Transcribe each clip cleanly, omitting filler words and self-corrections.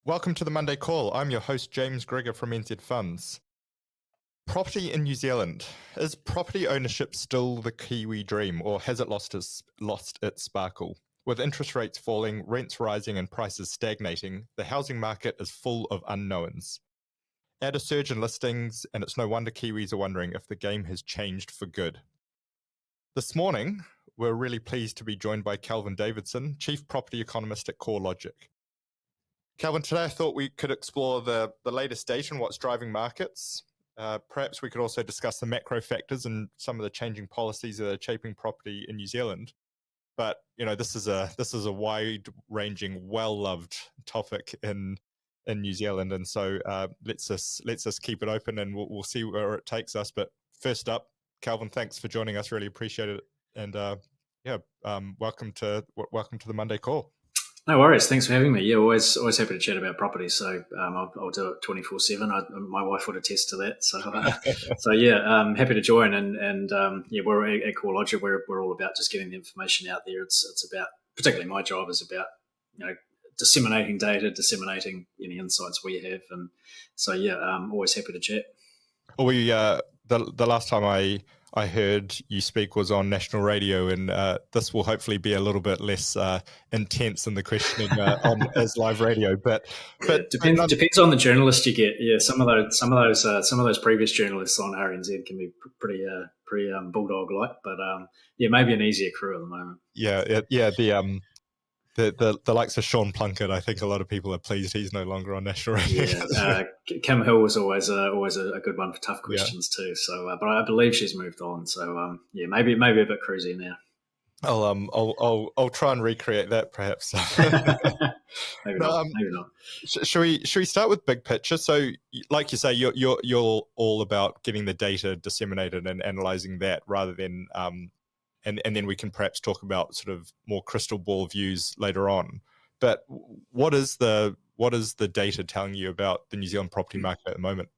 Welcome to the Monday Call. I'm your host, James Gregor from NZ Funds. Property in New Zealand. Is property ownership still the Kiwi dream, or has it lost its sparkle? With interest rates falling, rents rising, and prices stagnating, the housing market is full of unknowns. Add a surge in listings, and it's no wonder Kiwis are wondering if the game has changed for good. This morning, we're really pleased to be joined by Kelvin Davidson, Chief Property Economist at CoreLogic. Kelvin, today I thought we could explore the latest data and what's driving markets. Perhaps we could also discuss the macro factors and some of the changing policies that are shaping property in New Zealand. But this is a wide-ranging, well-loved topic in New Zealand, and so let's us keep it open, and we'll see where it takes us. But first up, Kelvin, thanks for joining us. Really appreciate it, and welcome to the Monday Call. No worries. Thanks for having me. Yeah, always happy to chat about property. So I'll do it 24/7. My wife would attest to that. So happy to join. And we're at CoreLogic. We're all about just getting the information out there. It's about, particularly my job is about disseminating data, disseminating any insights we have. And so always happy to chat. Well, the last time I heard you speak was on national radio, and this will hopefully be a little bit less intense than the questioning as live radio. But depends on the journalist you get. Yeah, some of those previous journalists on RNZ can be pretty bulldog like, but maybe an easier crew at the moment. The likes of Sean Plunkett, I think a lot of people are pleased he's no longer on national radio. Yeah, Kim Hill was always a good one for tough questions too. So, but I believe she's moved on. So, maybe a bit cruisy now. I'll try and recreate that perhaps. Maybe not. Should we start with big picture? So, like you say, you're all about getting the data disseminated and analysing that rather than and then we can perhaps talk about sort of more crystal ball views later on. But what is the data telling you about the New Zealand property market at the moment?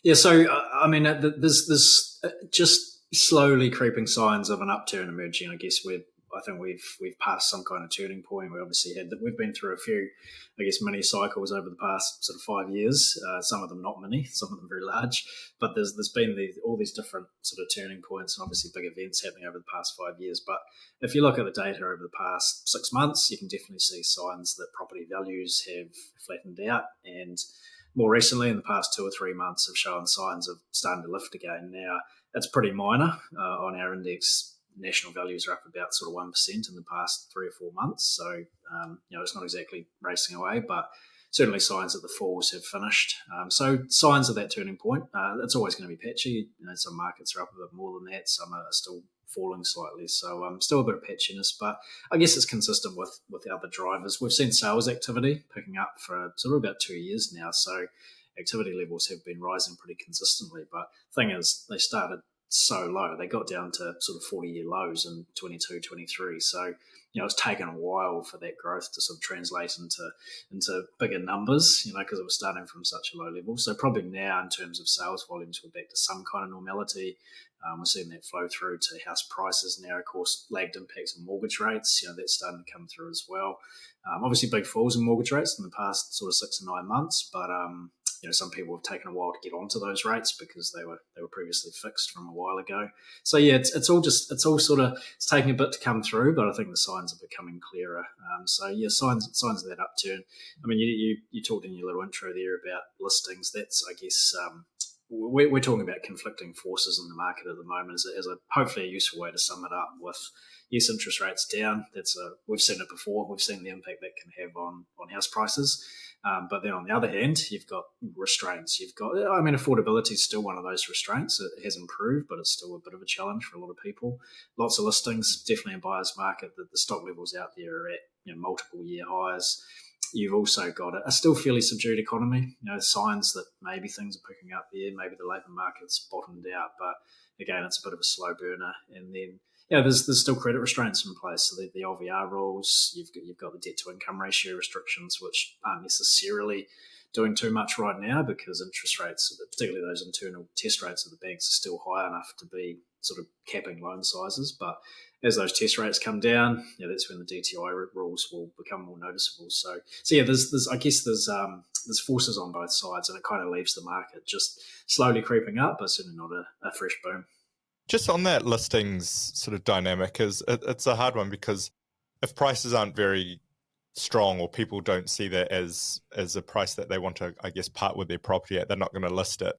Yeah, so I mean, there's just slowly creeping signs of an upturn emerging. I guess I think we've passed some kind of turning point. We've been through a few, I guess, mini cycles over the past sort of 5 years. Some of them not many, some of them very large. But there's been all these different sort of turning points and obviously big events happening over the past 5 years. But if you look at the data over the past 6 months, you can definitely see signs that property values have flattened out, and more recently in the past 2 or 3 months have shown signs of starting to lift again. Now, that's pretty minor on our index. National values are up about sort of 1% in the past 3 or 4 months. So, it's not exactly racing away, but certainly signs that the falls have finished. So signs of that turning point. It's always going to be patchy. Some markets are up a bit more than that. Some are still falling slightly. So still a bit of patchiness, but I guess it's consistent with the other drivers. We've seen sales activity picking up for sort of about 2 years now. So activity levels have been rising pretty consistently. But the thing is, they started so low. They got down to sort of 40-year lows in 22, 23. So, it's taken a while for that growth to sort of translate into bigger numbers, because it was starting from such a low level. So probably now in terms of sales volumes, we're back to some kind of normality. We're seeing that flow through to house prices now. Of course, lagged impacts on mortgage rates, that's starting to come through as well. Obviously, big falls in mortgage rates in the past sort of 6 or 9 months, but some people have taken a while to get onto those rates because they were previously fixed from a while ago. So it's all taking a bit to come through, but I think the signs are becoming clearer. Signs of that upturn. I mean, you talked in your little intro there about listings. That's, I guess, we're talking about conflicting forces in the market at the moment as a hopefully a useful way to sum it up. With yes, interest rates down. We've seen it before. We've seen the impact that can have on house prices. But then on the other hand, you've got restraints. Affordability is still one of those restraints. It has improved, but it's still a bit of a challenge for a lot of people. Lots of listings, definitely a buyer's market. The stock levels out there are at multiple year highs. You've also got a still fairly subdued economy. Signs that maybe things are picking up there. Maybe the labour market's bottomed out, but again, it's a bit of a slow burner. And then there's still credit restraints in place. So the LVR rules, you've got the debt to income ratio restrictions, which aren't necessarily doing too much right now because interest rates, particularly those internal test rates of the banks, are still high enough to be sort of capping loan sizes. But as those test rates come down, that's when the DTI rules will become more noticeable. So yeah, there's forces on both sides, and it kind of leaves the market just slowly creeping up, but certainly not a fresh boom. Just on that listings sort of dynamic, it's a hard one because if prices aren't very strong or people don't see that as a price that they want to, I guess, part with their property at, they're not going to list it.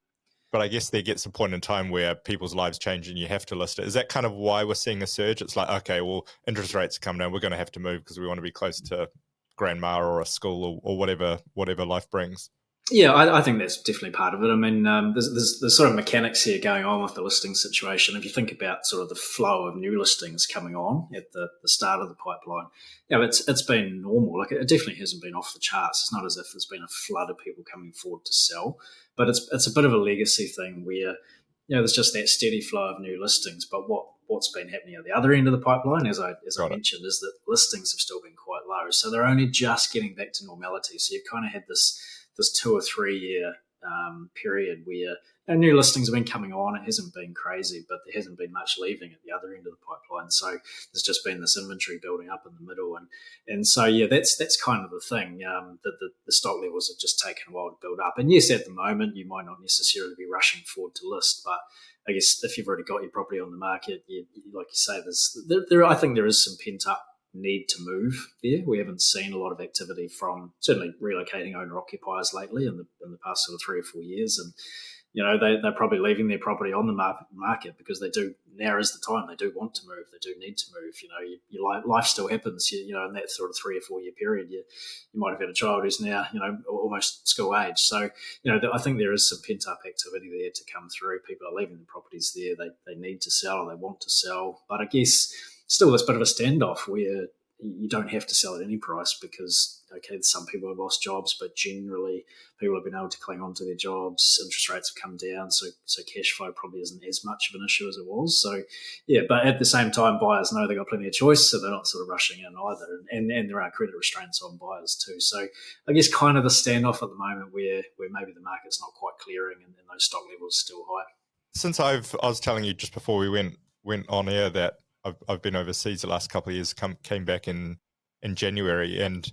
But I guess there gets a point in time where people's lives change and you have to list it. Is that kind of why we're seeing a surge? It's like, okay, well, interest rates come down, we're going to have to move because we want to be close to grandma or a school or whatever life brings. Yeah, I think that's definitely part of it. I mean, there's sort of mechanics here going on with the listing situation. If you think about sort of the flow of new listings coming on at the start of the pipeline, it's been normal. Like, it definitely hasn't been off the charts. It's not as if there's been a flood of people coming forward to sell, but it's a bit of a legacy thing where there's just that steady flow of new listings. But what's been happening at the other end of the pipeline, as I mentioned, is that listings have still been quite low. So they're only just getting back to normality. So you've kind of had this 2 or 3 year period where new listings have been coming on. It hasn't been crazy, but there hasn't been much leaving at the other end of the pipeline. So there's just been this inventory building up in the middle, and so that's kind of the thing. That the stock levels have just taken a while to build up. And yes, at the moment you might not necessarily be rushing forward to list, but I guess if you've already got your property on the market, like you say, I think there is some pent up need to move there. We haven't seen a lot of activity from certainly relocating owner occupiers lately in the past sort of 3 or 4 years, and they're probably leaving their property on the market because they do. Now is the time. They do want to move. They do need to move. Your life still happens. In that sort of 3 or 4 year period, you might have had a child who's now almost school age. So I think there is some pent up activity there to come through. People are leaving the properties there. They need to sell. They want to sell, but I guess still this bit of a standoff where you don't have to sell at any price because, okay, some people have lost jobs, but generally people have been able to cling on to their jobs. Interest rates have come down, so cash flow probably isn't as much of an issue as it was. So, yeah, but at the same time, buyers know they've got plenty of choice, so they're not sort of rushing in either. And there are credit restraints on buyers too. So I guess kind of the standoff at the moment where maybe the market's not quite clearing and those stock levels are still high. Since I was telling you just before we went on air that I've been overseas the last couple of years, came back in January, and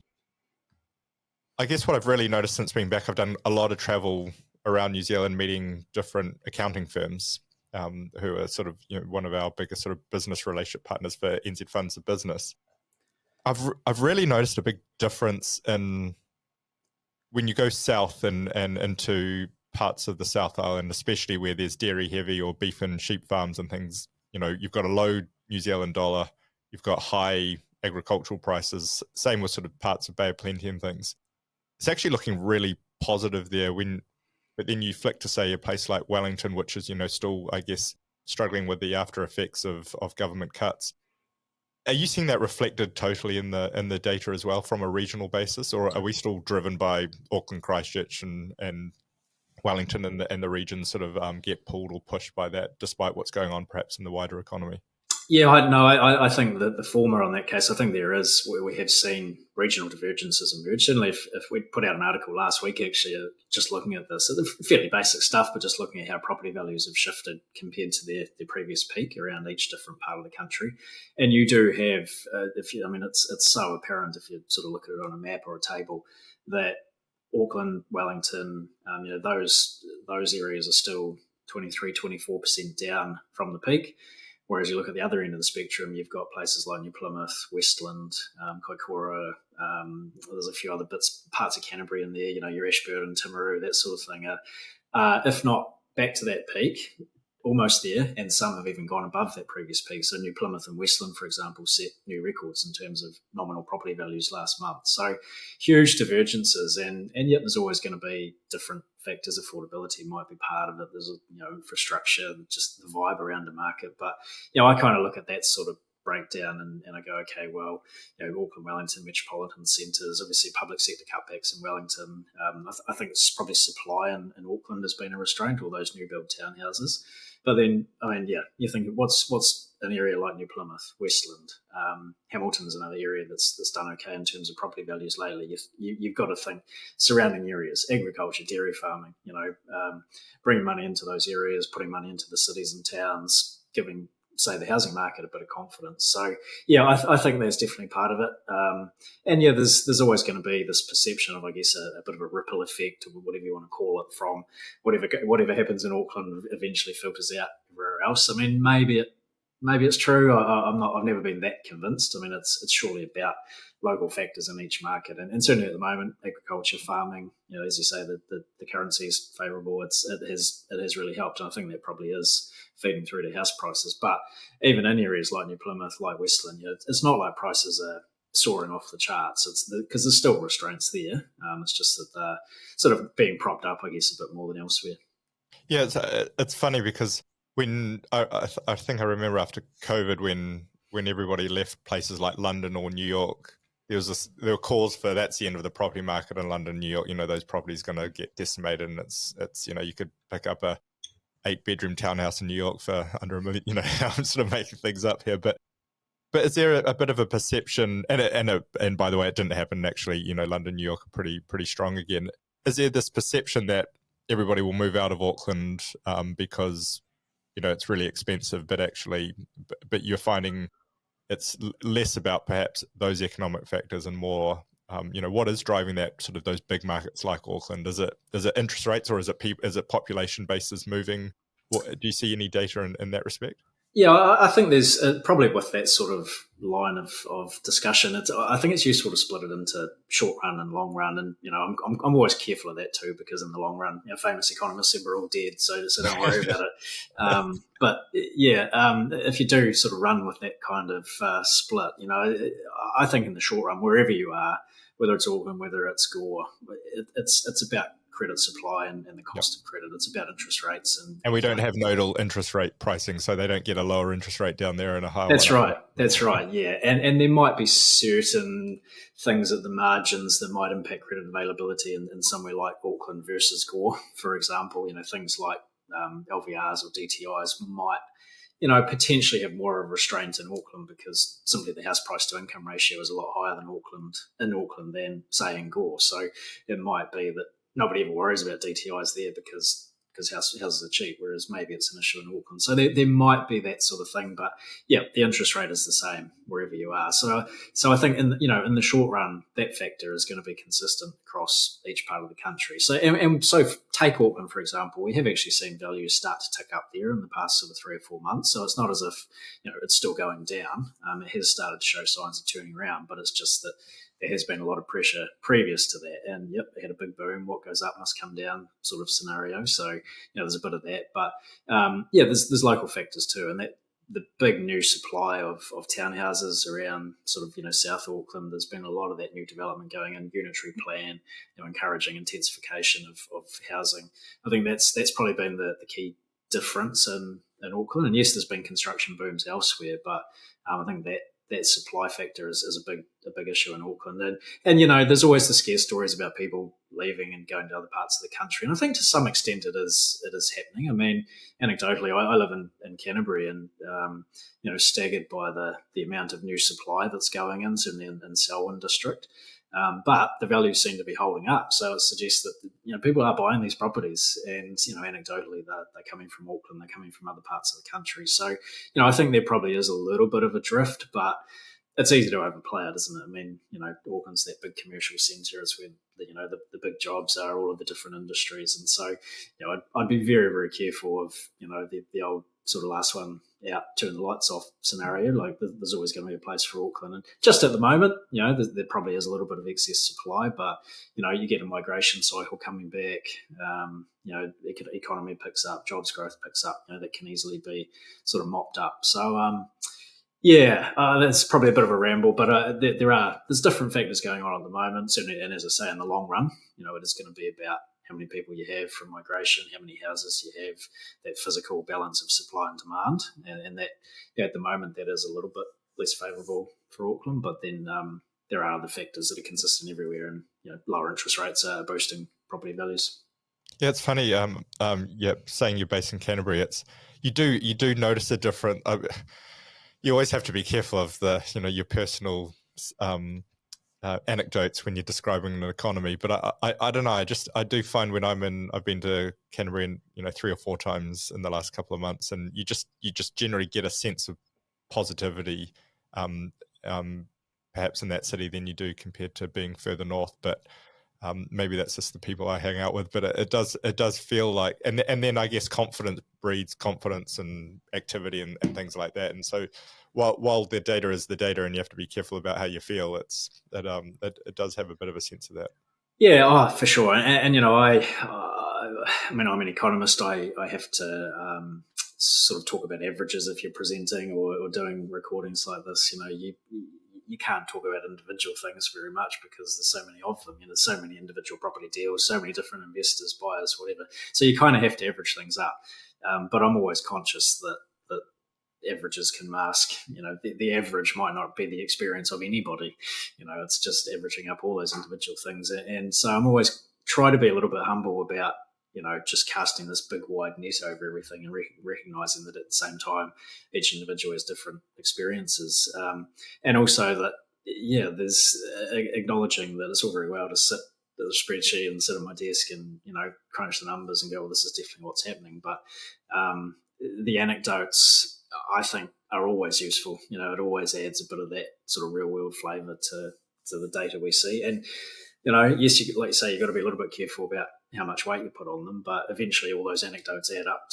I guess what I've really noticed since being back, I've done a lot of travel around New Zealand, meeting different accounting firms who are sort of one of our biggest sort of business relationship partners for NZ Funds of Business. I've really noticed a big difference in when you go south and into parts of the South Island, especially where there's dairy heavy or beef and sheep farms and things. You've got a low New Zealand dollar, you've got high agricultural prices, same with sort of parts of Bay of Plenty and things. It's actually looking really positive there but then you flick to say a place like Wellington, which is, still, I guess, struggling with the after effects of government cuts. Are you seeing that reflected totally in the data as well from a regional basis, or are we still driven by Auckland, Christchurch and Wellington and the region sort of get pulled or pushed by that, despite what's going on perhaps in the wider economy? Yeah, I think that the former on that case, I think there is, where we have seen regional divergences emerge. Certainly if we put out an article last week, actually, just looking at this, fairly basic stuff, but just looking at how property values have shifted compared to their previous peak around each different part of the country. And you do have, it's so apparent if you sort of look at it on a map or a table, that Auckland, Wellington, those areas are still 23, 24% down from the peak. Whereas you look at the other end of the spectrum, you've got places like New Plymouth, Westland, Kaikoura, there's a few other parts of Canterbury in there, your Ashburton, Timaru, that sort of thing, if not back to that peak, almost there, and some have even gone above that previous peak. So New Plymouth and Westland, for example, set new records in terms of nominal property values last month. So huge divergences, and yet there's always going to be different factors. Affordability might be part of it. There's infrastructure, just the vibe around the market. But I kind of look at that sort of breakdown and I go, okay, well, Auckland, Wellington, metropolitan centres, obviously public sector cutbacks in Wellington. I think it's probably supply in Auckland has been a restraint, all those new build townhouses. But then, you think what's an area like New Plymouth, Westland, Hamilton's another area that's done okay in terms of property values lately. You've got to think surrounding areas, agriculture, dairy farming, bringing money into those areas, putting money into the cities and towns, giving, say, the housing market a bit of confidence. So, yeah, I think that's definitely part of it. And yeah, there's always going to be this perception of, I guess, a bit of a ripple effect, or whatever you want to call it, from whatever happens in Auckland eventually filters out everywhere else. I mean, maybe it's true. I've never been that convinced. I mean, it's surely about local factors in each market, and certainly at the moment, agriculture, farming. As you say, the currency is favourable. It has really helped, and I think that probably is feeding through to house prices. But even in areas like New Plymouth, like Westland, it's not like prices are soaring off the charts. It's because there's still restraints there. It's just that they're sort of being propped up, I guess, a bit more than elsewhere. Yeah, it's funny because when I think I remember after COVID, when everybody left places like London or New York, there were calls for that's the end of the property market in London, New York. Those properties going to get decimated, and it's you could pick up a 8-bedroom townhouse in New York for under $1 million. I'm sort of making things up here, but is there a bit of a perception? And by the way, it didn't happen actually. London, New York are pretty strong again. Is there this perception that everybody will move out of Auckland because it's really expensive, but you're finding it's less about perhaps those economic factors and more, what is driving that sort of those big markets like Auckland? Is it interest rates, or is it population bases moving? Do you see any data in that respect? Yeah, I think there's probably with that sort of line of discussion, I think it's useful to split it into short run and long run. And, I'm always careful of that too, because in the long run, famous economists said we're all dead, so don't worry about it. But yeah, if you do sort of run with that kind of split, I think in the short run, wherever you are, whether it's Auckland, whether it's Gore, it's about credit supply and the cost of credit. It's about interest rates. And we don't have nodal interest rate pricing, so they don't get a lower interest rate down there and a higher That's one. right. That's right, yeah. And there might be certain things at the margins that might impact credit availability in somewhere like Auckland versus Gore, for example. Things like LVRs or DTIs might potentially have more of a restraint in Auckland, because simply the house price to income ratio is a lot higher in Auckland than, say, in Gore. So it might be that nobody ever worries about DTIs there because houses are cheap, whereas maybe it's an issue in Auckland. So there might be that sort of thing, but yeah, the interest rate is the same wherever you are. So I think in the short run, that factor is going to be consistent across each part of the country. So so take Auckland, for example. We have actually seen values start to tick up there in the past sort of 3 or 4 months. So it's not as if it's still going down. It has started to show signs of turning around, but it's just that there has been a lot of pressure previous to that. And yep, they had a big boom. What goes up must come down sort of scenario. So, there's a bit of that. But there's local factors too. And that the big new supply of townhouses around sort of, South Auckland, there's been a lot of that new development going in, unitary plan, encouraging intensification of housing. I think that's probably been the key difference in Auckland. And yes, there's been construction booms elsewhere, but I think that supply factor is a big issue in Auckland. And there's always the scare stories about people leaving and going to other parts of the country. And I think to some extent it is happening. I mean, anecdotally, I live in Canterbury, and staggered by the amount of new supply that's going in, certainly in Selwyn district. But the values seem to be holding up, so it suggests that people are buying these properties, and anecdotally they're coming from Auckland, they're coming from other parts of the country. So I think there probably is a little bit of a drift, but it's easy to overplay it, isn't it? I mean, Auckland's that big commercial centre. It's where the big jobs are, all of the different industries, and so I'd be very, very careful of the old sort of last one out, turn the lights off scenario. Like, there's always going to be a place for Auckland, and just at the moment, there probably is a little bit of excess supply, but you get a migration cycle coming back. Economy picks up, jobs growth picks up. That can easily be sort of mopped up. So that's probably a bit of a ramble, but there's different factors going on at the moment, certainly, and as I say, in the long run, it is going to be about how many people you have from migration, how many houses you have, that physical balance of supply and demand, and that at the moment that is a little bit less favourable for Auckland, but then there are other factors that are consistent everywhere, and lower interest rates are boosting property values. Yeah, it's funny. Saying you're based in Canterbury, you do notice a different. you always have to be careful of the, your personal anecdotes when you're describing an economy. But I don't know. I do find when I've been to Canterbury, 3 or 4 times in the last couple of months, and you just generally get a sense of positivity, um, perhaps in that city than you do compared to being further north. But maybe that's just the people I hang out with. But it does feel like, and then I guess confidence breeds confidence and activity and things like that. And so while the data is the data, and you have to be careful about how you feel, it does have a bit of a sense of that. Yeah, for sure. And I mean, I'm an economist. I have to sort of talk about averages if you're presenting or doing recordings like this. You can't talk about individual things very much because there's so many of them. There's so many individual property deals, so many different investors, buyers, whatever. So you kind of have to average things up. But I'm always conscious that averages can mask. The average might not be the experience of anybody. It's just averaging up all those individual things. And so I'm always try to be a little bit humble about just casting this big wide net over everything and recognizing that at the same time each individual has different experiences, and also that there's acknowledging that it's all very well to sit at the spreadsheet and sit at my desk and crunch the numbers and go, well, this is definitely what's happening. But the anecdotes, I think, are always useful. It always adds a bit of that sort of real world flavour to the data we see. And yes, like you say, you've got to be a little bit careful about how much weight you put on them, but eventually all those anecdotes add up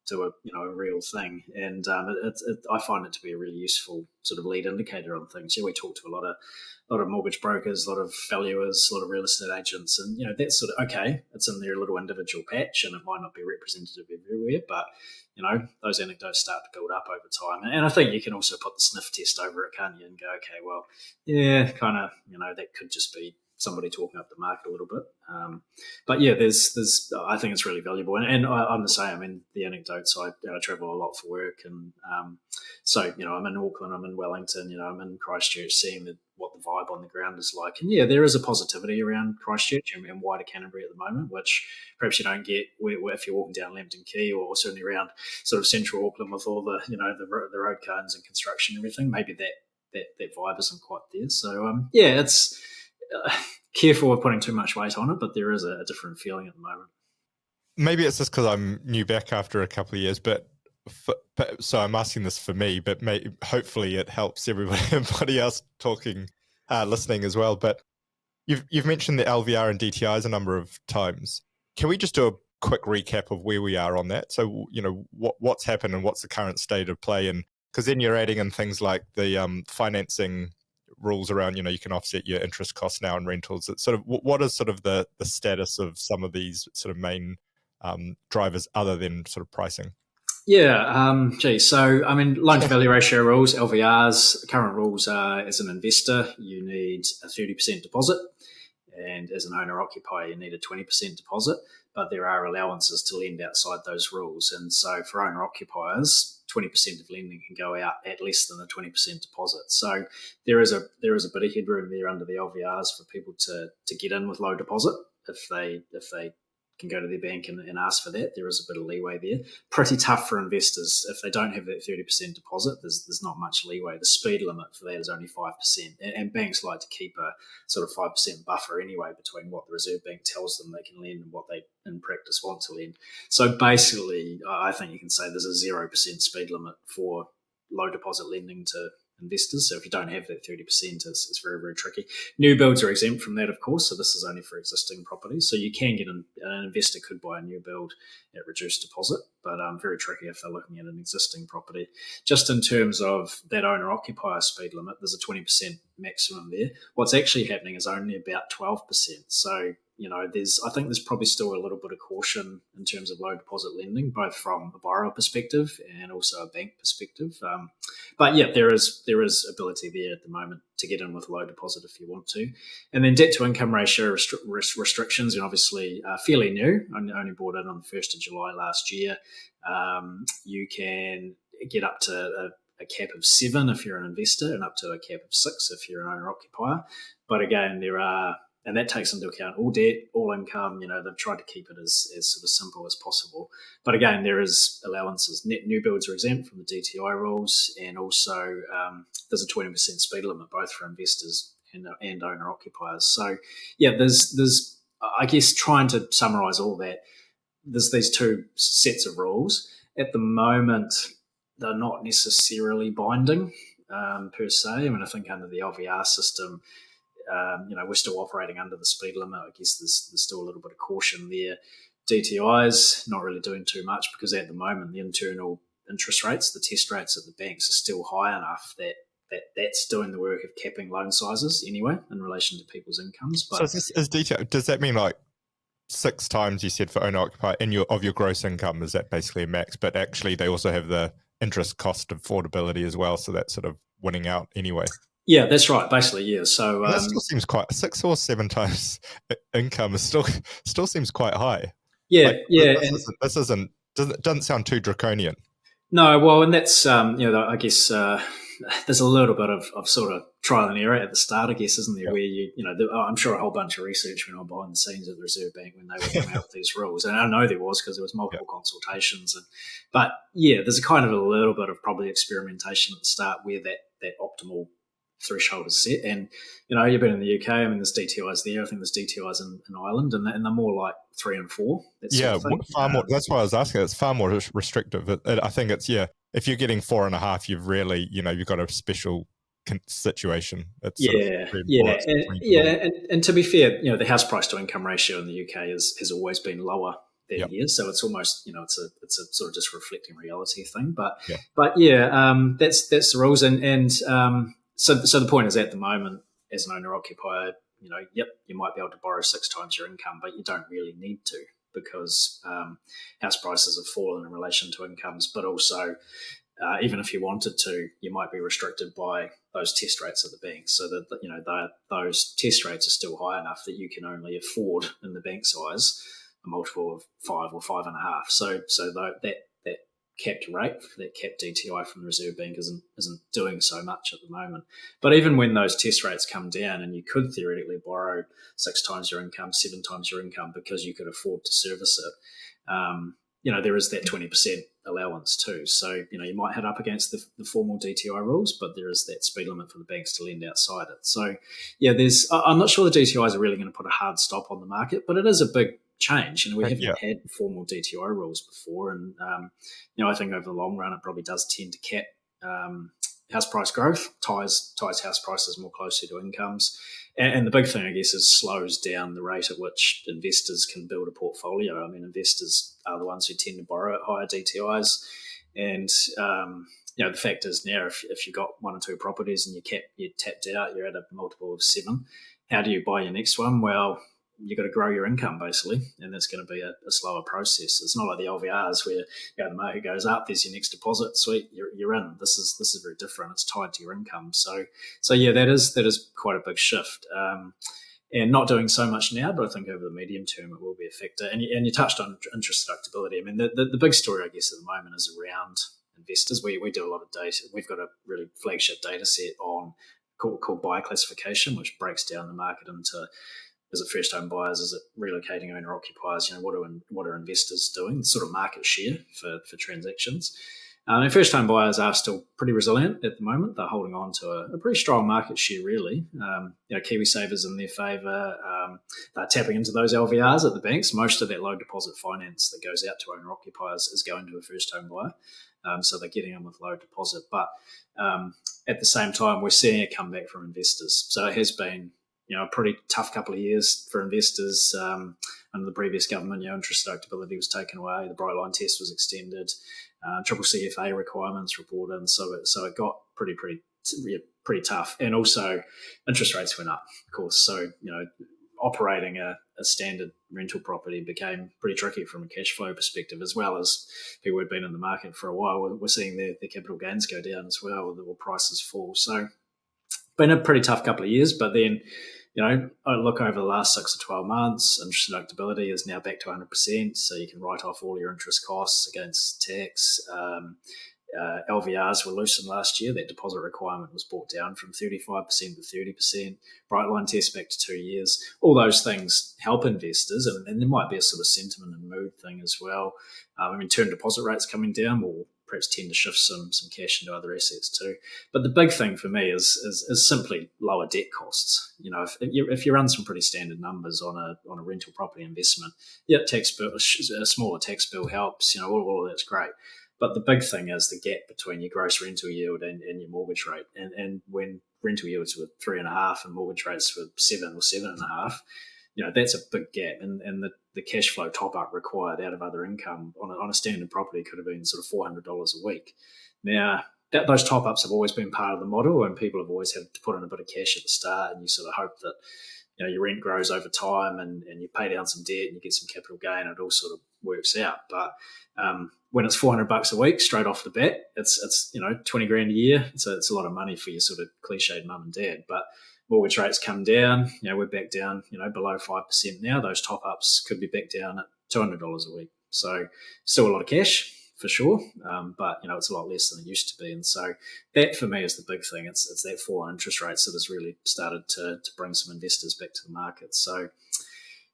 to a real thing. And I find it to be a really useful sort of lead indicator on things. We talk to a lot of mortgage brokers, a lot of valuers, a lot of real estate agents, and that's sort of okay. It's in their little individual patch, and it might not be representative everywhere, but those anecdotes start to build up over time. And I think you can also put the sniff test over it, can't you, and go, okay, well, yeah, kind of, that could just be somebody talking up the market a little bit. But yeah, there's I think it's really valuable. And I'm the same. I mean, the anecdotes, I travel a lot for work. And so, I'm in Auckland, I'm in Wellington, I'm in Christchurch, seeing what the vibe on the ground is like. And yeah, there is a positivity around Christchurch and wider Canterbury at the moment, which perhaps you don't get if you're walking down Lambton Quay or certainly around sort of central Auckland with all the, the road cones and construction and everything. Maybe that vibe isn't quite there. So, it's careful of putting too much weight on it, but there is a different feeling at the moment. Maybe it's just because I'm new back after a couple of years, but so I'm asking this for me, but hopefully it helps everybody else talking, listening as well. But you've mentioned the LVR and DTIs a number of times. Can we just do a quick recap of where we are on that? So what's happened and what's the current state of play, and because then you're adding in things like the financing rules around, you can offset your interest costs now and rentals. It's sort of, what is sort of the status of some of these sort of main drivers other than sort of pricing? Yeah, so I mean, loan to value ratio rules, LVRs, current rules are, as an investor, you need a 30% deposit, and as an owner occupier, you need a 20% deposit, but there are allowances to lend outside those rules. And so for owner occupiers, 20% of lending can go out at less than a 20% deposit. So there is a bit of headroom there under the LVRs for people to get in with low deposit if they can go to their bank and ask for that. There is a bit of leeway there. Pretty tough for investors if they don't have that 30% deposit. There's not much leeway. The speed limit for that is only 5%, and banks like to keep a sort of 5% buffer anyway between what the Reserve Bank tells them they can lend and what they in practice want to lend. So basically, I think you can say there's a 0% speed limit for low deposit lending to investors. So if you don't have that 30%, it's very, very tricky. New builds are exempt from that, of course. So this is only for existing properties. So you can get an investor could buy a new build at reduced deposit, but very tricky if they're looking at an existing property. Just in terms of that owner occupier speed limit, there's a 20% maximum there. What's actually happening is only about 12%. So I think there's probably still a little bit of caution in terms of low deposit lending, both from a borrower perspective and also a bank perspective. But yeah, there is ability there at the moment to get in with low deposit if you want to. And then debt to income ratio restrictions, and obviously fairly new, only brought in on the 1st of July last year. You can get up to a cap of 7 if you're an investor and up to a cap of 6 if you're an owner occupier. But again, there are and that takes into account all debt, all income. They've tried to keep it as sort of simple as possible. But again, there is allowances. Net new builds are exempt from the DTI rules, and also there's a 20% speed limit both for investors and owner occupiers. So yeah, there's I guess, trying to summarise all that, there's these two sets of rules. At the moment, they're not necessarily binding per se. I mean, I think under the LVR system, we're still operating under the speed limit. I guess there's still a little bit of caution there. DTI's not really doing too much because at the moment the internal interest rates, the test rates at the banks are still high enough that that's doing the work of capping loan sizes anyway in relation to people's incomes. But so is DTI, does that mean like 6 times you said for owner occupier of your gross income? Is that basically a max? But actually they also have the interest cost affordability as well, so that's sort of winning out anyway. Yeah, that's right. Basically, yeah. So that still seems quite 6 or 7 times income is still seems quite high. Yeah, like, yeah. This doesn't sound too draconian. No, well, and that's I guess there's a little bit of sort of trial and error at the start, I guess, isn't there? Yep. Where I'm sure a whole bunch of research went on behind the scenes at the Reserve Bank when they were coming out with these rules, and I know there was because there was multiple consultations. But yeah, there's a kind of a little bit of probably experimentation at the start where that optimal threshold is set. And you've been in the UK. I mean, there's DTIs there. I think there's DTIs in Ireland, and they're more like 3 and 4. Yeah, far more. That's why I was asking. It's far more restrictive. I think it's if you're getting 4.5, you've really you've got a special situation. It's and to be fair, the house price to income ratio in the UK has always been lower than here, so it's almost it's a sort of just reflecting reality thing. But that's the rules, and so the point is, at the moment, as an owner occupier, you might be able to borrow 6 times your income, but you don't really need to because house prices have fallen in relation to incomes, but also even if you wanted to, you might be restricted by those test rates at the bank, so that those test rates are still high enough that you can only afford in the bank size a multiple of 5 or 5.5. So that capped rate, that capped DTI from the Reserve Bank isn't doing so much at the moment. But even when those test rates come down and you could theoretically borrow 6 times your income, 7 times your income because you could afford to service it, there is that 20% allowance too. So, you might head up against the formal DTI rules, but there is that speed limit for the banks to lend outside it. So, yeah, I'm not sure the DTIs are really going to put a hard stop on the market, but it is a big change. We haven't had formal DTI rules before, and I think over the long run it probably does tend to cap house price growth, ties house prices more closely to incomes, and the big thing, I guess, is slows down the rate at which investors can build a portfolio. I mean, investors are the ones who tend to borrow at higher DTIs, and the fact is now if you've got 1 or 2 properties and you're tapped out, you're at a multiple of 7. How do you buy your next one? Well, you've got to grow your income basically, and that's going to be a slower process. It's not like the LVRs where the market goes up, there's your next deposit, sweet, you're in. This is very different. It's tied to your income. So yeah, that is quite a big shift, and not doing so much now, but I think over the medium term it will be a factor. And you touched on interest deductibility. I mean, the big story, I guess, at the moment is around investors. We do a lot of data. We've got a really flagship data set called buyer classification, which breaks down the market into, is it first home buyers? Is it relocating owner occupiers? What are investors doing? Sort of market share for transactions. And first home buyers are still pretty resilient at the moment. They're holding on to a pretty strong market share, really. Kiwi savers in their favour. They're tapping into those LVRs at the banks. Most of that low deposit finance that goes out to owner occupiers is going to a first home buyer. So they're getting them with low deposit. But at the same time, we're seeing a comeback from investors. So it has been a pretty tough couple of years for investors. Under the previous government, interest deductibility was taken away, the bright line test was extended, triple CFA requirements were brought in, so it got pretty tough, and also interest rates went up, of course. So operating a standard rental property became pretty tricky from a cash flow perspective, as well as people who'd been in the market for a while. We're seeing their capital gains go down as well, or prices fall. So been a pretty tough couple of years, but then I look over the last 6 to 12 months, interest deductibility is now back to 100%, so you can write off all your interest costs against tax. LVRs were loosened last year. That deposit requirement was brought down from 35% to 30%. Bright line test back to 2 years. All those things help investors, and there might be a sort of sentiment and mood thing as well. Term deposit rates coming down will perhaps tend to shift some cash into other assets too. But the big thing for me is simply lower debt costs. If you run some pretty standard numbers on a rental property investment, a smaller tax bill helps. All of that's great. But the big thing is the gap between your gross rental yield and your mortgage rate. And when rental yields were 3.5 and mortgage rates were 7 or 7.5, that's a big gap. And the cash flow top up required out of other income on a standard property could have been sort of $400 a week. Now, those top ups have always been part of the model, and people have always had to put in a bit of cash at the start, and you sort of hope that your rent grows over time and you pay down some debt and you get some capital gain, it all sort of works out. But when it's $400 a week straight off the bat, it's 20 grand a year. It's a lot of money for your sort of cliched mum and dad. But mortgage rates come down. We're back down below 5% now. Those top ups could be back down at $200 a week. So still a lot of cash for sure, but it's a lot less than it used to be. And so that for me is the big thing. It's that fall in interest rates that has really started to bring some investors back to the market. So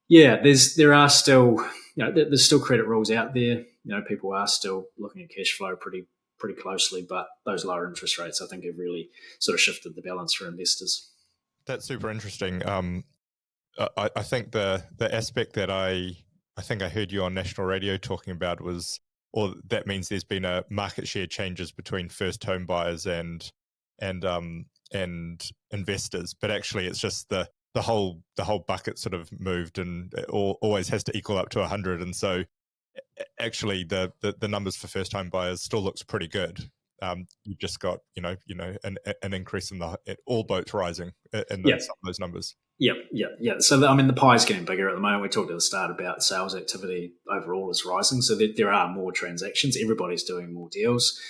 yeah, there are still there's still credit rules out there. People are still looking at cash flow pretty closely, but those lower interest rates I think have really sort of shifted the balance for investors. That's super interesting. I think the aspect that I think I heard you on national radio talking about was, or that means there's been a market share changes between first home buyers and investors, but actually it's just the whole bucket sort of moved, and it always has to equal up to 100, and so actually the numbers for first home buyers still looks pretty good. You've just got an increase in all boats rising in some of those numbers. Yeah. So, the pie is getting bigger at the moment. We talked at the start about sales activity overall is rising. So there are more transactions. Everybody's doing more deals.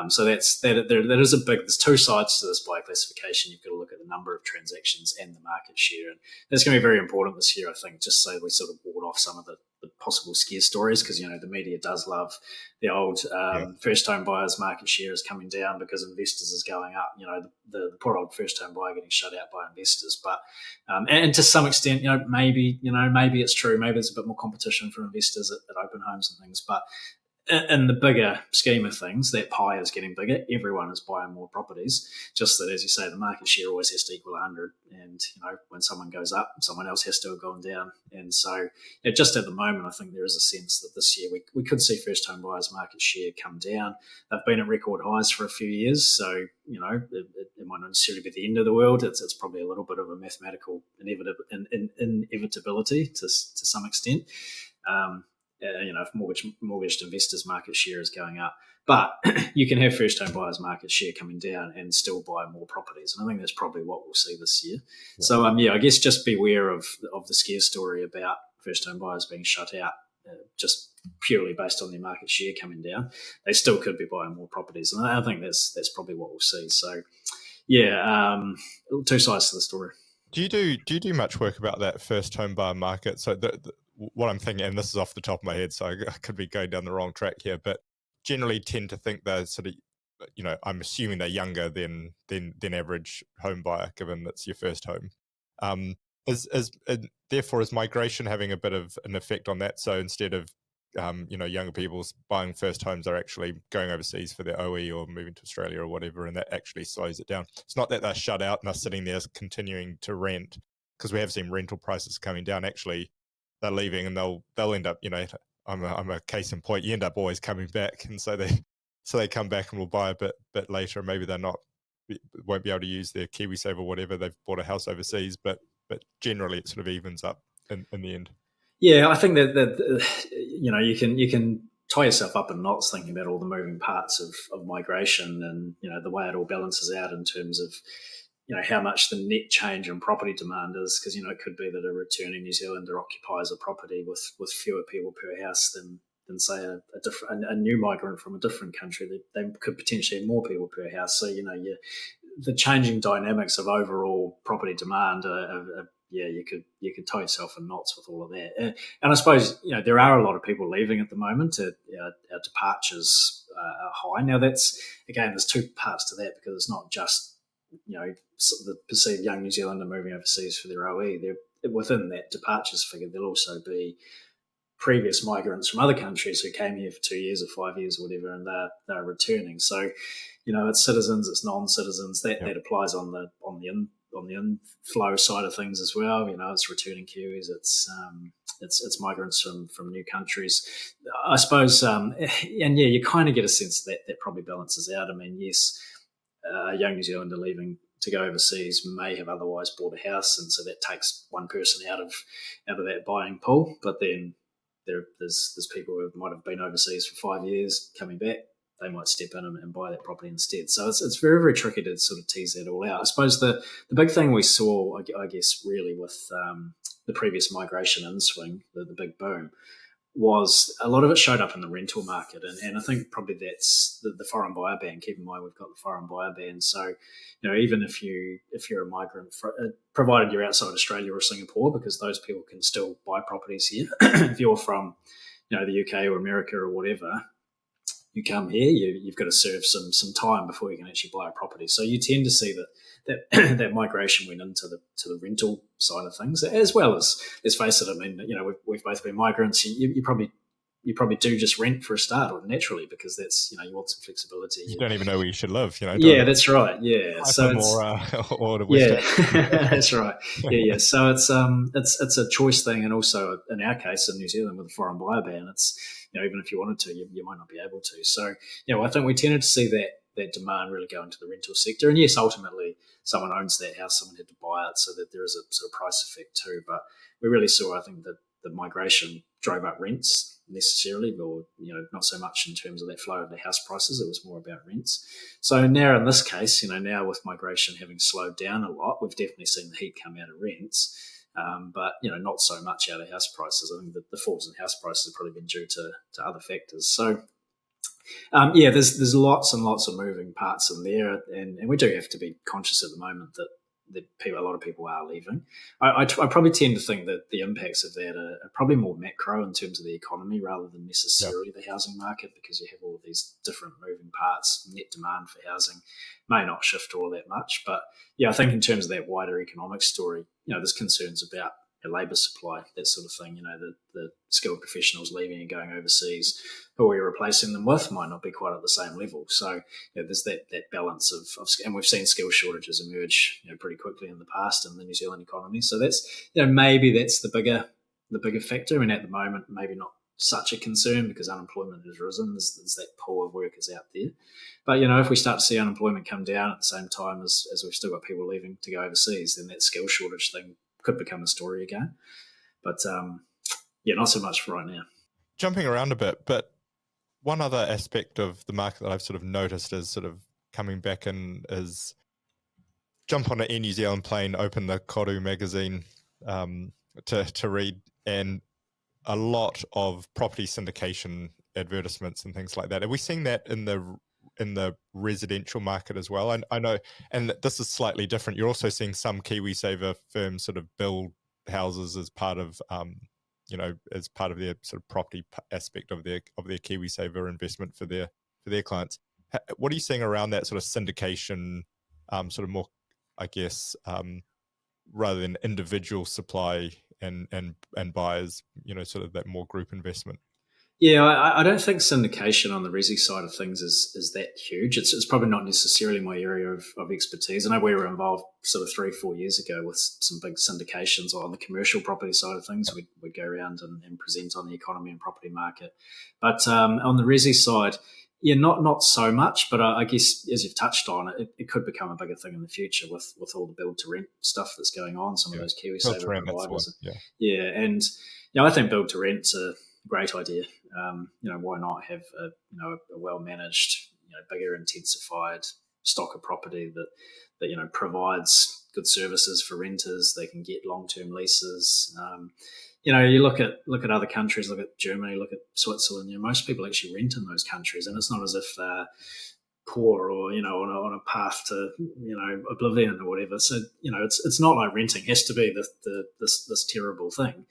So that is there's two sides to this buy classification. You've got to look at the number of transactions and the market share. And that's going to be very important this year, I think, just so we sort of ward off some of the possible scare stories, because, the media does love the old first home buyers market share is coming down because investors is going up. The poor old first home buyer getting shut out by investors. But and to some extent, maybe it's true. Maybe there's a bit more competition for investors at open homes and things. But in the bigger scheme of things, that pie is getting bigger. Everyone is buying more properties. Just that, as you say, the market share always has to equal 100. And, when someone goes up, someone else has to have gone down. And so just at the moment, I think there is a sense that this year we could see first home buyers market share come down. They've been at record highs for a few years. So, it might not necessarily be the end of the world. It's probably a little bit of a mathematical inevitability to some extent. If mortgaged investors' market share is going up. But you can have first home buyers' market share coming down and still buy more properties. And I think that's probably what we'll see this year. Yeah. So, I guess just beware of the scare story about first home buyers being shut out just purely based on their market share coming down. They still could be buying more properties. And I think that's probably what we'll see. So, two sides to the story. Do you do much work about that first home buyer market? So what I'm thinking, and this is off the top of my head, so I could be going down the wrong track here, but generally tend to think they're sort of, I'm assuming they're younger than average home buyer, given that's your first home. Therefore, is migration having a bit of an effect on that? So instead of younger people buying first homes, are actually going overseas for their OE or moving to Australia or whatever, and that actually slows it down. It's not that they're shut out and are sitting there continuing to rent, because we have seen rental prices coming down. Actually, they're leaving, and they'll end up, I'm a case in point. You end up always coming back, and so they come back and will buy a bit later. Maybe won't be able to use their KiwiSaver or whatever. They've bought a house overseas, but generally it sort of evens up in the end. Yeah, I think that you can tie yourself up in knots thinking about all the moving parts of migration and the way it all balances out in terms of how much the net change in property demand is, because it could be that a returning New Zealander occupies a property with fewer people per house than say a new migrant from a different country. They could potentially have more people per house. So the changing dynamics of overall property demand you could tie yourself in knots with all of that. And I suppose there are a lot of people leaving at the moment. Our departures high. Now that's, again, there's two parts to that, because it's not just, the perceived young New Zealander moving overseas for their OE. Within that departures figure, there'll also be previous migrants from other countries who came here for 2 years or 5 years or whatever, and they're returning. So, it's citizens, it's non-citizens. That applies on the inflow side of things as well. It's returning Kiwis, it's migrants from new countries, I suppose. And you kind of get a sense that probably balances out. I mean, yes, a young New Zealander leaving to go overseas may have otherwise bought a house, and so that takes one person out of that buying pool. But then there's people who might have been overseas for 5 years coming back. They might step in and buy that property instead. So it's very, very tricky to sort of tease that all out. I suppose the big thing we saw, I guess, really with the previous migration in swing, the big boom, was a lot of it showed up in the rental market. And I think probably that's the foreign buyer ban. Keep in mind, we've got the foreign buyer ban. So, even if you're a migrant, provided you're outside Australia or Singapore, because those people can still buy properties here. If you're from, the UK or America or whatever, you come here, you've got to serve some time before you can actually buy a property. So you tend to see that migration went into the rental side of things, as well as, let's face it, I mean, we've both been migrants. You probably do just rent for a start, or naturally, because that's, you want some flexibility. You don't even know where you should live, Yeah, that's right. Yeah, so or the West that's right. Yeah. So it's a choice thing, and also in our case in New Zealand with the foreign buyer ban, it's, even if you wanted to, you might not be able to. So, I think we tended to see that demand really go into the rental sector. And yes, ultimately, someone owns that house, someone had to buy it, so that there is a sort of price effect too. But we really saw, I think, that the migration drove up rents necessarily, or, not so much in terms of that flow of the house prices. It was more about rents. So now in this case, now with migration having slowed down a lot, we've definitely seen the heat come out of rents. But not so much out of house prices. I think the falls in house prices have probably been due to other factors. So there's lots and lots of moving parts in there, and we do have to be conscious at the moment that a lot of people are leaving. I probably tend to think that the impacts of that are probably more macro in terms of the economy rather than necessarily the housing market, because you have all of these different moving parts. Net demand for housing may not shift all that much, but I think in terms of that wider economic story, there's concerns about labour supply, that sort of thing. The skilled professionals leaving and going overseas, who we're replacing them with might not be quite at the same level. So there's that balance of, and we've seen skill shortages emerge pretty quickly in the past in the New Zealand economy. So that's maybe that's the bigger factor. I mean, at the moment, maybe not such a concern because unemployment has risen. There's that pool of workers out there. But, if we start to see unemployment come down at the same time as we've still got people leaving to go overseas, then that skill shortage thing could become a story again. But, not so much for right now. Jumping around a bit, but one other aspect of the market that I've sort of noticed is sort of coming back in is jump on an Air New Zealand plane, open the Koru magazine to read, and a lot of property syndication advertisements and things like that. Are we seeing that in the residential market as well? I know, and this is slightly different. You're also seeing some KiwiSaver firms sort of build houses as part of, as part of their sort of property aspect of their KiwiSaver investment for their clients. What are you seeing around that sort of syndication, sort of more, I guess, rather than individual supply and buyers, sort of that more group investment? Yeah, I don't think syndication on the resi side of things is that huge. It's probably not necessarily my area of expertise. I know we were involved sort of 3-4 years ago with some big syndications on the commercial property side of things. We'd go around and present on the economy and property market. But on the resi side, not so much. But I guess, as you've touched on, it could become a bigger thing in the future with all the build-to-rent stuff that's going on, some of those KiwiSaver providers. And I think build-to-rent's a great idea. Why not have a well-managed, bigger intensified stock of property that provides good services for renters. They can get long-term leases. You look at other countries, look at Germany, look at Switzerland. Most people actually rent in those countries, and it's not as if they're poor or on a path to oblivion or whatever. So it's not like renting has to be this terrible thing.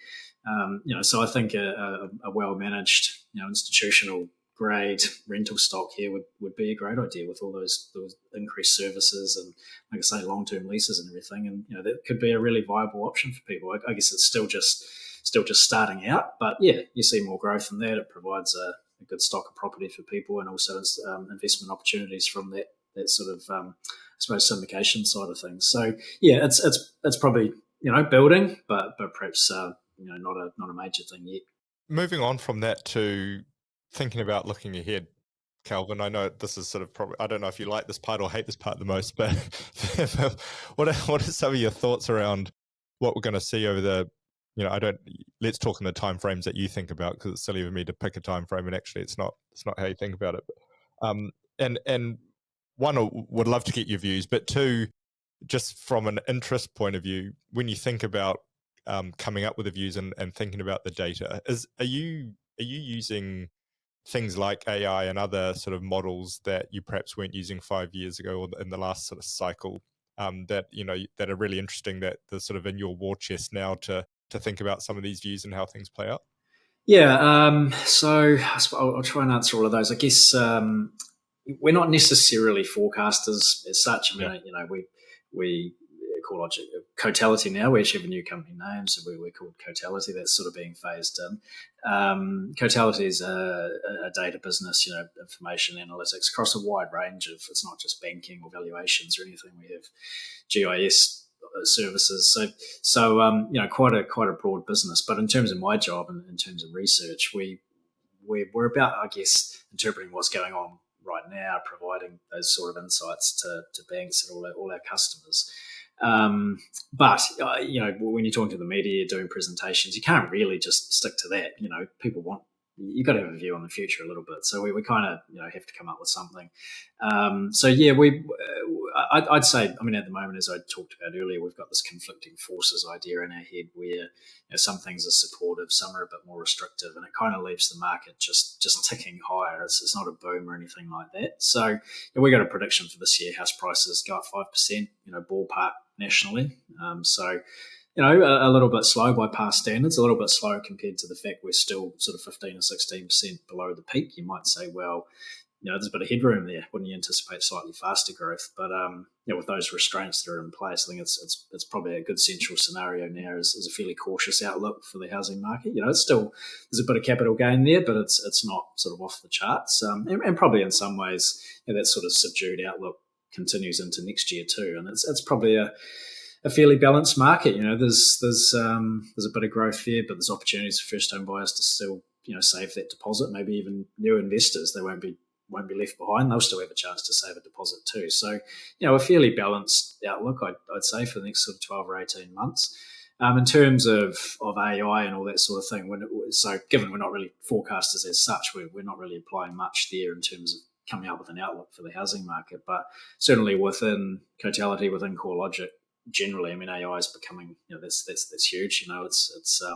So I think a well-managed institutional grade rental stock here would be a great idea with all those increased services and, like I say, long-term leases and everything. And that could be a really viable option for people. I guess it's still just starting out, but yeah, you see more growth in that. It provides a good stock of property for people, and also investment opportunities from that sort of I suppose syndication side of things. So yeah, it's probably building, but perhaps not a major thing yet. Moving on from that to thinking about looking ahead, Kelvin, I know this is sort of probably, I don't know if you like this part or hate this part the most, but what are some of your thoughts around what we're going to see over the, let's talk in the time frames that you think about, because it's silly of me to pick a time frame and actually it's not how you think about it. And one, would love to get your views, but two, just from an interest point of view, when you think about coming up with the views and thinking about the data, are you using things like AI and other sort of models that you perhaps weren't using 5 years ago or in the last sort of cycle, that that are really interesting, that they're sort of in your war chest now to think about some of these views and how things play out? Yeah, so I'll try and answer all of those. I guess we're not necessarily forecasters as such. I mean, we CoreLogic, Cotality now. We actually have a new company name, so we're called Cotality. That's sort of being phased in. Cotality is a data business, information analytics across a wide range of. It's not just banking or valuations or anything. We have GIS services, so quite a broad business. But in terms of my job and in terms of research, we're about, I guess, interpreting what's going on right now, providing those sort of insights to banks and all our customers. But when you're talking to the media, doing presentations, you can't really just stick to that. People you've got to have a view on the future a little bit. So we kind of have to come up with something. So yeah, I'd say, I mean, at the moment, as I talked about earlier, we've got this conflicting forces idea in our head where some things are supportive, some are a bit more restrictive, and it kind of leaves the market just ticking higher. It's not a boom or anything like that. So we got a prediction for this year: house prices go up 5%, ballpark nationally. So a little bit slow by past standards, a little bit slow compared to the fact we're still sort of 15 or 16% below the peak. You might say, well, there's a bit of headroom there. Wouldn't you anticipate slightly faster growth? But with those restraints that are in place, I think it's probably a good central scenario now is a fairly cautious outlook for the housing market. It's still, there's a bit of capital gain there, but it's not sort of off the charts. And probably in some ways, that sort of subdued outlook continues into next year too. And it's probably a fairly balanced market. There's a bit of growth there, but there's opportunities for first home buyers to still save that deposit. Maybe even new investors, they won't be left behind. They'll still have a chance to save a deposit too. So a fairly balanced outlook, I'd say, for the next sort of 12 or 18 months. In terms of AI and all that sort of thing, so given we're not really forecasters as such, we're not really applying much there in terms of coming up with an outlook for the housing market. But certainly within Cotality, within CoreLogic, generally, I mean, AI is becoming, that's huge. It's a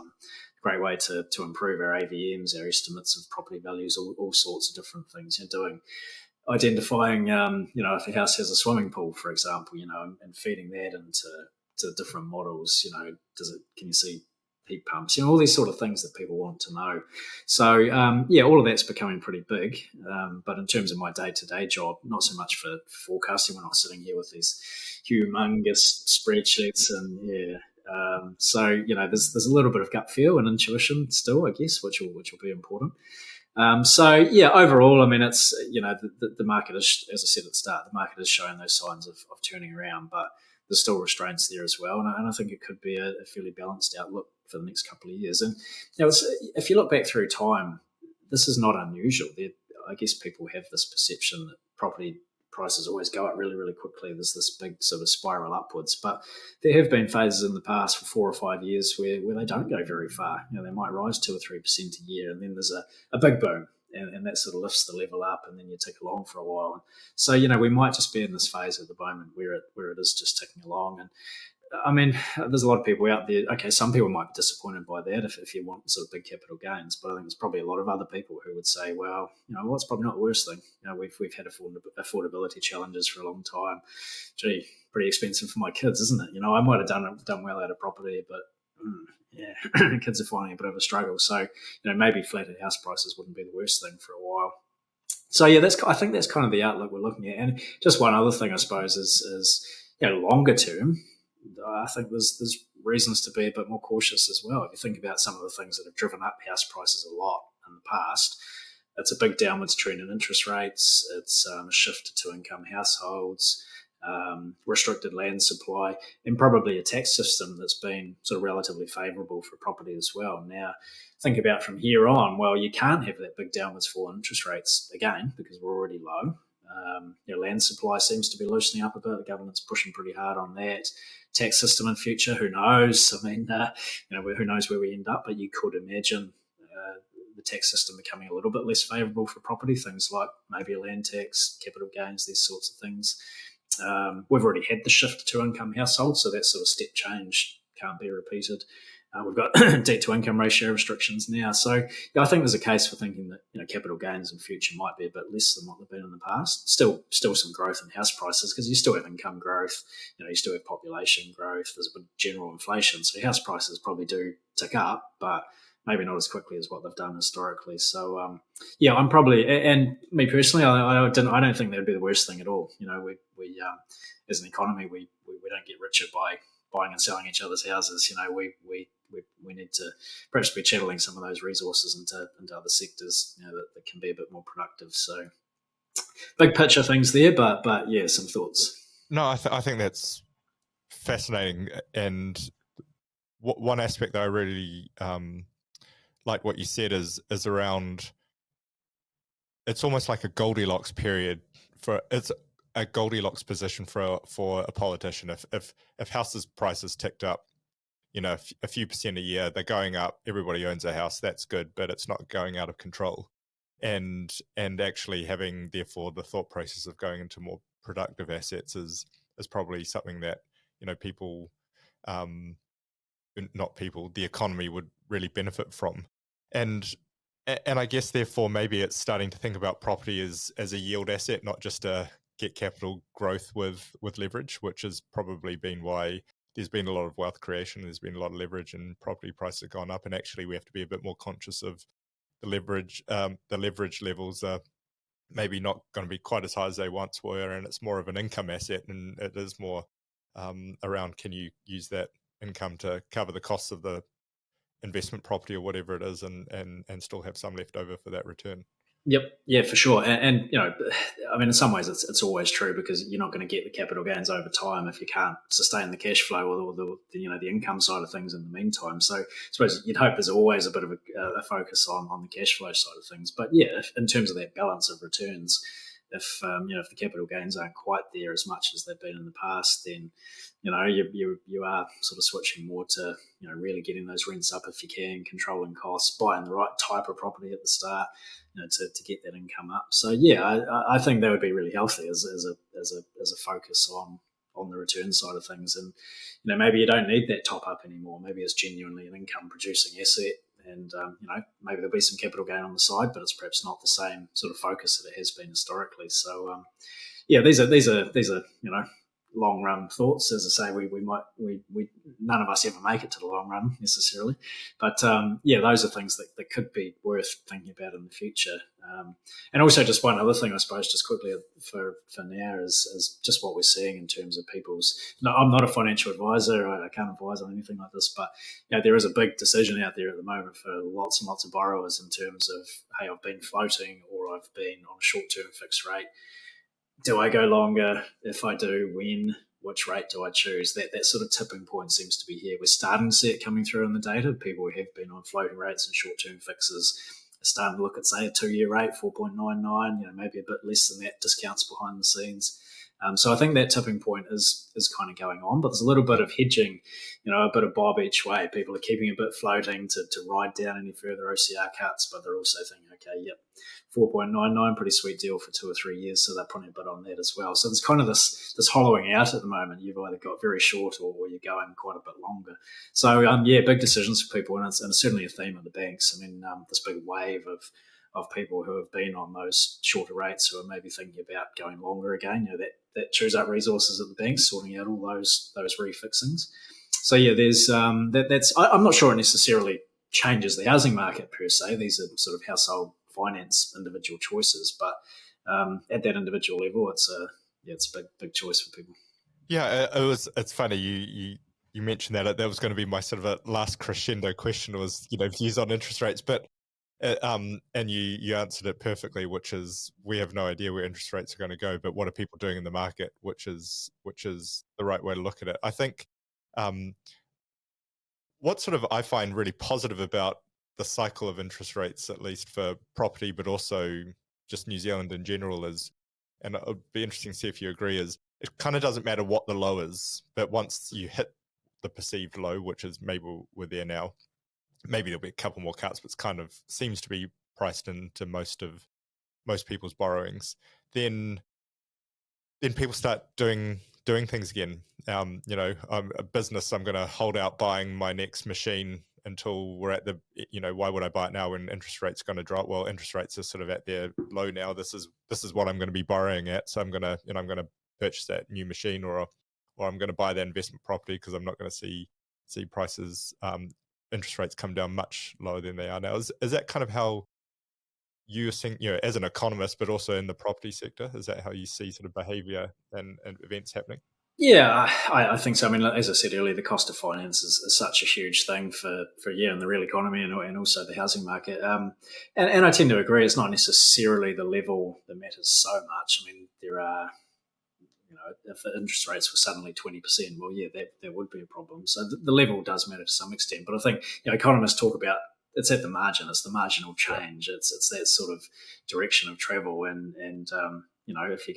great way to improve our AVMs, our estimates of property values, all sorts of different things. Identifying, if a house has a swimming pool, for example, and feeding that into different models. Can you see heat pumps? All these sort of things that people want to know. So all of that's becoming pretty big. But in terms of my day-to-day job, not so much for forecasting. We're not sitting here with these humongous spreadsheets and so there's a little bit of gut feel and intuition still, I guess, which will be important. Overall, I mean, it's the market is, as I said at the start, the market is showing those signs of turning around, but there's still restraints there as well, and I think it could be a fairly balanced outlook for the next couple of years. And if you look back through time, this is not unusual. I guess people have this perception that property prices always go up really, really quickly. There's this big sort of spiral upwards, but there have been phases in the past for 4 or 5 years where they don't go very far. They might rise 2 or 3% a year, and then there's a big boom, and that sort of lifts the level up, and then you tick along for a while. And so we might just be in this phase at the moment where it is just ticking along. And I mean, there's a lot of people out there. Okay, some people might be disappointed by that if you want sort of big capital gains, but I think there's probably a lot of other people who would say, well, it's probably not the worst thing. We've had affordability challenges for a long time. Gee, pretty expensive for my kids, isn't it? I might have done well out of property, but kids are finding a bit of a struggle. So maybe flatter house prices wouldn't be the worst thing for a while. So yeah, I think that's kind of the outlook we're looking at. And just one other thing, I suppose, is longer term. I think there's reasons to be a bit more cautious as well. If you think about some of the things that have driven up house prices a lot in the past, it's a big downwards trend in interest rates. It's a shift to two-income households, restricted land supply, and probably a tax system that's been sort of relatively favourable for property as well. Now, think about from here on, well, you can't have that big downwards fall in interest rates again because we're already low. Land supply seems to be loosening up a bit. The government's pushing pretty hard on that. Tax system in future, who knows? I mean, who knows where we end up? But you could imagine the tax system becoming a little bit less favourable for property. Things like maybe a land tax, capital gains, these sorts of things. We've already had the shift to income households, so that sort of step change can't be repeated. We've got debt to income ratio restrictions now. So I think there's a case for thinking that capital gains in future might be a bit less than what they've been in the past. Still some growth in house prices because you still have income growth. You still have population growth. There's a bit of general inflation. So house prices probably do tick up, but maybe not as quickly as what they've done historically. So I'm probably, and me personally, I don't think that would be the worst thing at all. We as an economy, we don't get richer by buying and selling each other's houses. We need to perhaps be channeling some of those resources into other sectors that can be a bit more productive. So big picture things there, but yeah, some thoughts. No, I think that's fascinating. And one aspect that I really like what you said is around, it's almost like a Goldilocks period it's a Goldilocks position for a politician. If houses prices ticked up, a few percent a year, they're going up, everybody owns a house, that's good, but it's not going out of control. And actually having, therefore, the thought process of going into more productive assets is probably something that, people, not people, the economy would really benefit from. And I guess, therefore, maybe it's starting to think about property as a yield asset, not just a get capital growth with leverage, which has probably been why there's been a lot of wealth creation. There's been a lot of leverage and property prices have gone up. And actually, we have to be a bit more conscious of the leverage. The leverage levels are maybe not going to be quite as high as they once were, and it's more of an income asset, and it is more around, can you use that income to cover the costs of the investment property or whatever it is, and still have some left over for that return. Yep, yeah, for sure. And I mean, in some ways, it's always true because you're not going to get the capital gains over time if you can't sustain the cash flow or the income side of things in the meantime. So I suppose you'd hope there's always a bit of a focus on the cash flow side of things. But yeah, in terms of that balance of returns, if the capital gains aren't quite there as much as they've been in the past, then you are sort of switching more to really getting those rents up if you can, controlling costs, buying the right type of property at the start, to get that income up. So yeah, I think that would be really healthy as a focus on the return side of things. And maybe you don't need that top up anymore. Maybe it's genuinely an income producing asset. And maybe there'll be some capital gain on the side, but it's perhaps not the same sort of focus that it has been historically. So these are long run thoughts. As I say, we none of us ever make it to the long run necessarily, but those are things that could be worth thinking about in the future. And also, just one other thing, I suppose, just quickly for now is just what we're seeing in terms of people's. No, I'm not a financial advisor. I can't advise on anything like this, but there is a big decision out there at the moment for lots and lots of borrowers in terms of, hey, I've been floating or I've been on a short-term fixed rate. Do I go longer? If I do, when? Which rate do I choose? That sort of tipping point seems to be here. We're starting to see it coming through in the data. People who have been on floating rates and short-term fixes are starting to look at, say, a 2-year rate, 4.99, maybe a bit less than that, discounts behind the scenes. So I think that tipping point is kind of going on, but there's a little bit of hedging, a bit of bob each way. People are keeping a bit floating to ride down any further OCR cuts, but they're also thinking, okay, yep, 4.99, pretty sweet deal for 2 or 3 years, so they're putting a bit on that as well. So there's kind of this hollowing out at the moment. You've either got very short or you're going quite a bit longer. So big decisions for people, and it's certainly a theme of the banks. I mean, this big wave of people who have been on those shorter rates who are maybe thinking about going longer again. That chews up resources at the banks, sorting out all those refixings. So there's that's. I'm not sure it necessarily changes the housing market per se. These are sort of household finance individual choices. But at that individual level, it's a big choice for people. Yeah, it's funny you mentioned that was going to be my sort of a last crescendo question was views on interest rates, but and you answered it perfectly, which is we have no idea where interest rates are going to go, but what are people doing in the market, which is the right way to look at it. I think what sort of I find really positive about the cycle of interest rates, at least for property, but also just New Zealand in general, is, and it would be interesting to see if you agree, is it kind of doesn't matter what the low is, but once you hit the perceived low, which is maybe we're there now, maybe there'll be a couple more cuts, but it's kind of seems to be priced into most people's borrowings, then people start doing things again. I'm a business. I'm going to hold out buying my next machine until we're at the, why would I buy it now when interest rates going to drop? Well, interest rates are sort of at their low now. This is what I'm going to be borrowing at. So I'm going to purchase that new machine, or I'm going to buy that investment property because I'm not going to see prices, interest rates come down much lower than they are now. Is that kind of how you're seeing, as an economist, but also in the property sector? Is that how you see sort of behavior and events happening? Yeah, I think so. I mean, as I said earlier, the cost of finance is such a huge thing for in the real economy and also the housing market. And I tend to agree. It's not necessarily the level that matters so much. I mean, there are, if the interest rates were suddenly 20%, well, yeah, that would be a problem. So the level does matter to some extent. But I think economists talk about it's at the margin. It's the marginal change. It's that sort of direction of travel. And if you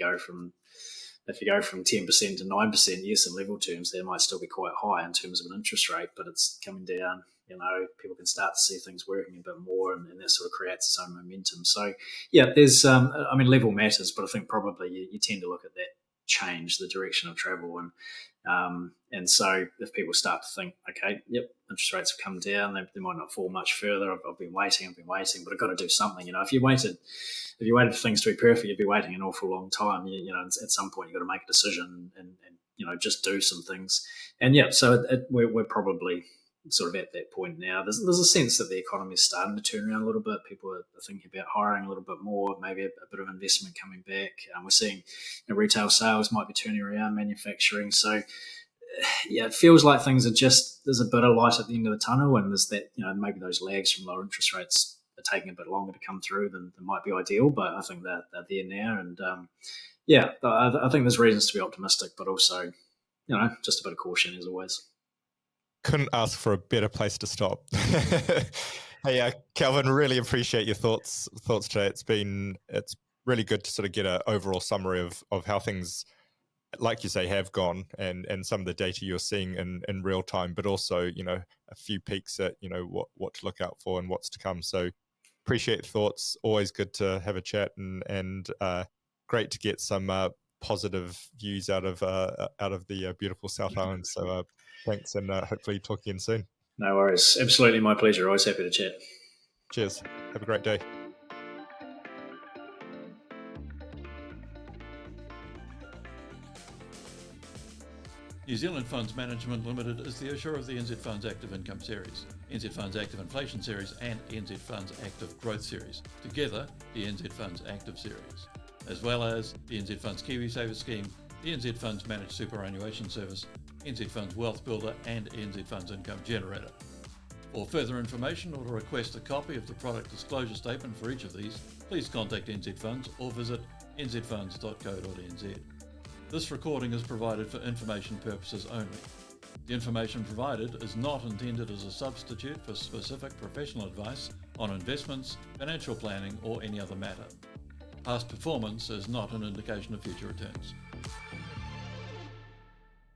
go from 10% to 9%, yes, in level terms, they might still be quite high in terms of an interest rate, but it's coming down. People can start to see things working a bit more, and that sort of creates its own momentum. So, yeah, there's, level matters, but I think probably you tend to look at that change, the direction of travel, and so if people start to think, okay, yep, interest rates have come down, they might not fall much further. I've been waiting, but I've got to do something. If you waited for things to be perfect, you'd be waiting an awful long time. At some point you've got to make a decision and just do some things. And yeah, so we're probably sort of at that point now. There's a sense that the economy is starting to turn around a little bit. People are thinking about hiring a little bit more, maybe a bit of investment coming back. We're seeing retail sales might be turning around, manufacturing. So yeah, it feels like things are there's a bit of light at the end of the tunnel, and there's that, maybe those lags from lower interest rates are taking a bit longer to come through than might be ideal, but I think they're there now. And I think there's reasons to be optimistic, but also, just a bit of caution as always. Couldn't ask for a better place to stop. Hey, Kelvin, really appreciate your thoughts today. It's really good to sort of get an overall summary of how things, like you say, have gone, and some of the data you're seeing in real time, but also, a few peeks at, what to look out for and what's to come. So appreciate thoughts. Always good to have a chat, and great to get some positive views out of the beautiful South Island. So thanks, and hopefully talk again soon. No worries. Absolutely my pleasure. Always happy to chat. Cheers. Have a great day. New Zealand Funds Management Limited is the issuer of the NZ Funds Active Income Series, NZ Funds Active Inflation Series and NZ Funds Active Growth Series, together the NZ Funds Active Series, as well as the NZ Funds Kiwi Saver Scheme, the NZ Funds Managed Superannuation Service, NZ Funds Wealth Builder and NZ Funds Income Generator. For further information or to request a copy of the product disclosure statement for each of these, please contact NZ Funds or visit nzfunds.co.nz. This recording is provided for information purposes only. The information provided is not intended as a substitute for specific professional advice on investments, financial planning or any other matter. Past performance is not an indication of future returns.